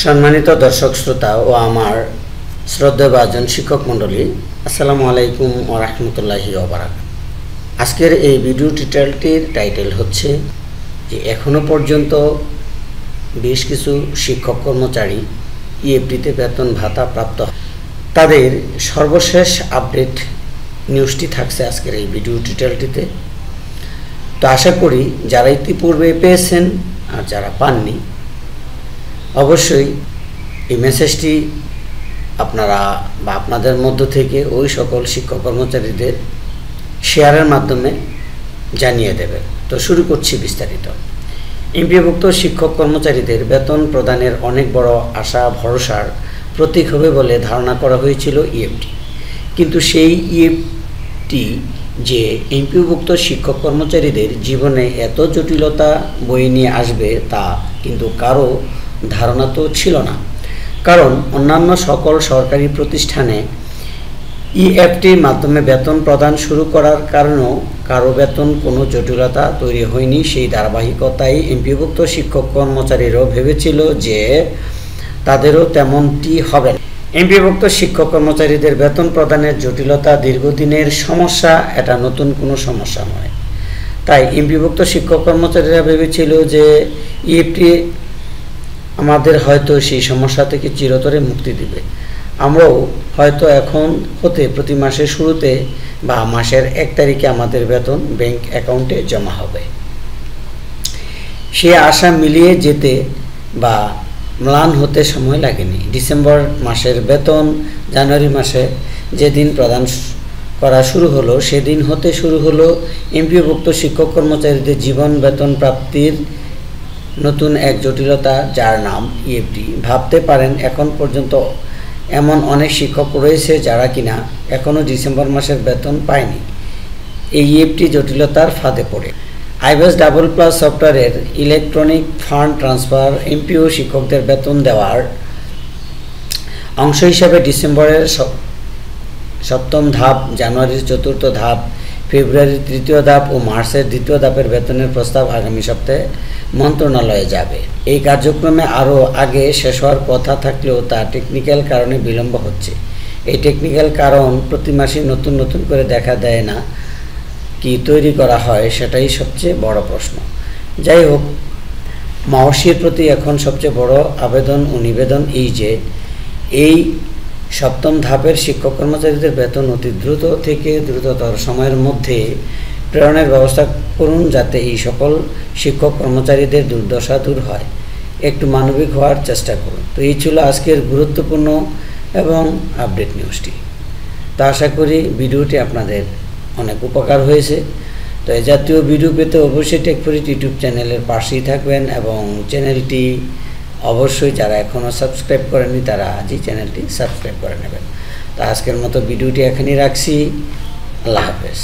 সম্মানিত দর্শক শ্রোতা ও আমার শ্রদ্ধাভাজন শিক্ষক মণ্ডলী, আসসালামু আলাইকুম ওয়া রাহমাতুল্লাহি ওয়া বারাকাতুহু। আজকের এই ভিডিও টিউটোরিয়ালটির টাইটেল হচ্ছে যে এখনো পর্যন্ত বেশ কিছু শিক্ষক কর্মচারী ইএফটিতে বেতন ভাতা প্রাপ্ত, তাদের সর্বশেষ আপডেট নিউজটি থাকছে আজকের এই ভিডিও টিউটোরিয়ালটিতে। তো আশা করি যারা ইতিপূর্বে পেয়েছেন আর যারা পাননি, অবশ্যই এই মেসেজটি আপনারা বা আপনাদের মধ্য থেকে ওই সকল শিক্ষক কর্মচারীদের শেয়ারের মাধ্যমে জানিয়ে দেবেন। তো শুরু করছি বিস্তারিত। এমপিওভুক্ত শিক্ষক কর্মচারীদের বেতন প্রদানের অনেক বড় আশা ভরসার প্রতীক হবে বলে ধারণা করা হয়েছিল ইএফটি। কিন্তু সেই ইএফটি যে এমপিওভুক্ত শিক্ষক কর্মচারীদের জীবনে এত জটিলতা বয়ে নিয়ে আসবে তা কিন্তু কারো ধারণা তো ছিল না। কারণ অন্যান্য সকল সরকারি প্রতিষ্ঠানে ইএফটির মাধ্যমে বেতন প্রদান শুরু করার কারণেও কারো বেতন কোনো জটিলতা তৈরি হয়নি। সেই ধারাবাহিকতায় এমপিওভুক্ত শিক্ষক কর্মচারীরাও ভেবেছিল যে তাদেরও তেমনটি হবে না। এমপিওভুক্ত শিক্ষক কর্মচারীদের বেতন প্রদানের জটিলতা দীর্ঘদিনের সমস্যা, এটা নতুন কোনো সমস্যা নয়। তাই এমপিওভুক্ত শিক্ষক কর্মচারীরা ভেবেছিল যে ইএফটি আমাদের হয়তো সেই সমস্যা থেকে চিরতরে মুক্তি দিবে। আমরাও হয়তো এখন হতে প্রতি মাসের শুরুতে বা মাসের 1 তারিখে আমাদের বেতন ব্যাংক অ্যাকাউন্টে জমা হবে। সে আশা মিলিয়ে যেতে বা ম্লান হতে সময় লাগেনি। ডিসেম্বর মাসের বেতন জানুয়ারি মাসে যেদিন প্রদান করা শুরু হলো, সেদিন হতে শুরু হলো এমপিওভুক্ত শিক্ষক কর্মচারীদের জীবন বেতন প্রাপ্তির নতুন এক জটিলতা, যার নাম ইএফটি। ভাবতে পারেন এখন পর্যন্ত এমন অনেক শিক্ষক রয়েছে যারা কিনা এখনও ডিসেম্বর মাসের বেতন পায়নি এই ইএফটি জটিলতার ফাঁদে পড়ে। আইবিএস ডাবল প্লাস সফটওয়্যারের ইলেকট্রনিক ফান্ড ট্রান্সফার এমপিও শিক্ষকদের বেতন দেওয়ার অংশ হিসাবে ডিসেম্বরের 7ম ধাপ, জানুয়ারির 4র্থ ধাপ, ফেব্রুয়ারির 3য় ধাপ ও মার্চের 2য় ধাপের বেতনের প্রস্তাব আগামী সপ্তাহে মন্ত্রণালয়ে যাবে। এই কার্যক্রমে আরও আগে শেষ হওয়ার কথা থাকলেও তা টেকনিক্যাল কারণে বিলম্ব হচ্ছে। এই টেকনিক্যাল কারণ প্রতি মাসে নতুন নতুন করে দেখা দেয় না, কি তৈরি করা হয় সেটাই সবচেয়ে বড় প্রশ্ন। যাই হোক, মাওসির প্রতি এখন সবচেয়ে বড় আবেদন ও নিবেদন এই যে এই 7ম ধাপের শিক্ষক কর্মচারীদের বেতন অতি দ্রুত থেকে দ্রুততর সময়ের মধ্যে প্রেরণের ব্যবস্থা করুন, যাতে এই সকল শিক্ষক কর্মচারীদের দুর্দশা দূর হয়। একটু মানবিক হওয়ার চেষ্টা করুন। তো এই ছিল আজকের গুরুত্বপূর্ণ এবং আপডেট নিউজটি। তা আশা করি ভিডিওটি আপনাদের অনেক উপকার হয়েছে। তো এই জাতীয় ভিডিও পেতে অবশ্যই টেকফরিট ইউটিউব চ্যানেলের পাশেই থাকবেন এবং চ্যানেলটি অবশ্যই যারা এখনও সাবস্ক্রাইব করেননি তারা আজই চ্যানেলটি সাবস্ক্রাইব করে নেবেন। তা আজকের মতো ভিডিওটি এখানেই রাখছি। আল্লাহ হাফেজ।